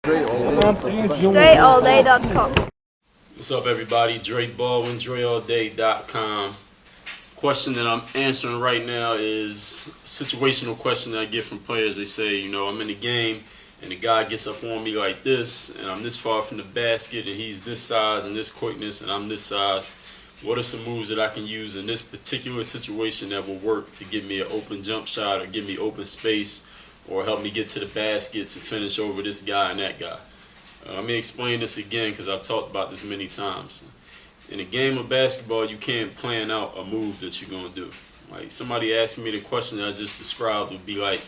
DreAllDay.com. What's up, everybody? Dre Baldwin, DreAllDay.com. Question that I'm answering right now is a situational question that I get from players. They say, you know, I'm in the game and the guy gets up on me like this, and I'm this far from the basket, and he's this size and this quickness, and I'm this size. What are some moves that I can use in this particular situation that will work to give me an open jump shot or give me open space or help me get to the basket to finish over this guy and that guy? Let me explain this again because I've talked about this many times. In a game of basketball, you can't plan out a move that you're going to do. Like, somebody asking me the question that I just described would be like,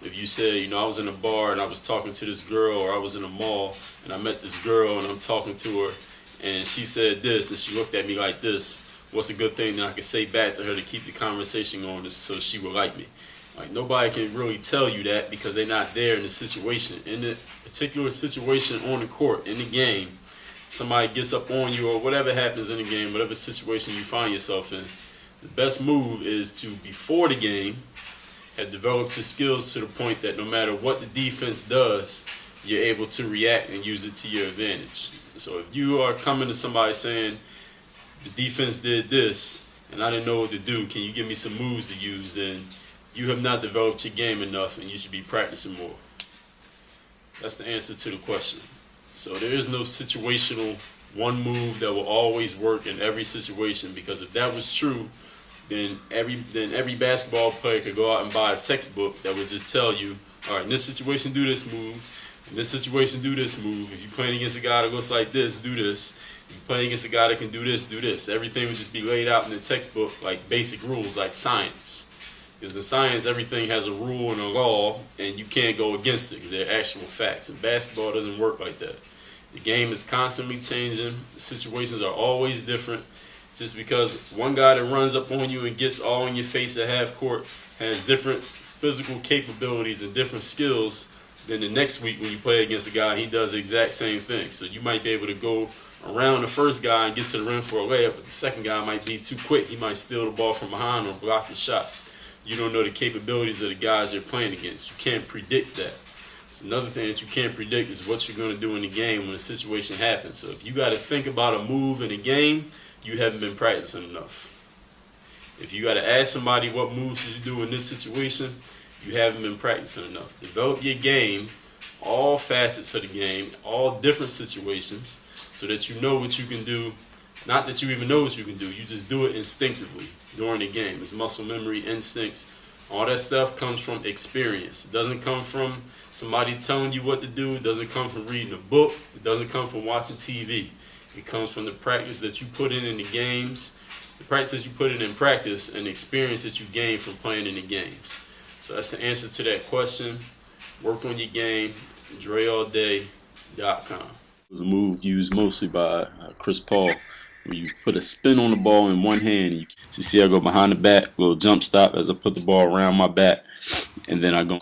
if you said, you know, I was in a bar and I was talking to this girl, or I was in a mall and I met this girl and I'm talking to her and she said this and she looked at me like this, what's a good thing that I could say back to her to keep the conversation going so she would like me? Like, nobody can really tell you that because they're not there in the situation. In the particular situation on the court, in the game, somebody gets up on you or whatever happens in the game, whatever situation you find yourself in, the best move is to, before the game, have developed your skills to the point that no matter what the defense does, you're able to react and use it to your advantage. So if you are coming to somebody saying, the defense did this and I didn't know what to do, can you give me some moves to use, then you have not developed your game enough and you should be practicing more. That's the answer to the question. So there is no situational one move that will always work in every situation, because if that was true, then every basketball player could go out and buy a textbook that would just tell you, all right, in this situation do this move, in this situation do this move. If you're playing against a guy that looks like this, do this. If you're playing against a guy that can do this, do this. Everything would just be laid out in the textbook like basic rules, like science. Because in science, everything has a rule and a law, and you can't go against it because they're actual facts. And basketball doesn't work like that. The game is constantly changing. The situations are always different. Just because one guy that runs up on you and gets all in your face at half court has different physical capabilities and different skills than the next week when you play against a guy, he does the exact same thing. So you might be able to go around the first guy and get to the rim for a layup, but the second guy might be too quick. He might steal the ball from behind or block the shot. You don't know the capabilities of the guys you're playing against. You can't predict that. So another thing that you can't predict is what you're going to do in the game when a situation happens. So if you got to think about a move in a game, you haven't been practicing enough. If you got to ask somebody what moves should you do in this situation, you haven't been practicing enough. Develop your game, all facets of the game, all different situations, so that you know what you can do. Not that you even know what you can do, you just do it instinctively during the game. It's muscle memory, instincts. All that stuff comes from experience. It doesn't come from somebody telling you what to do. It doesn't come from reading a book. It doesn't come from watching TV. It comes from the practice that you put in the games, the practice that you put in practice, and the experience that you gain from playing in the games. So that's the answer to that question. Work on your game. DreAllDay.com. It was a move used mostly by Chris Paul. When you put a spin on the ball in one hand, you see I go behind the back, little jump stop as I put the ball around my back, and then I go.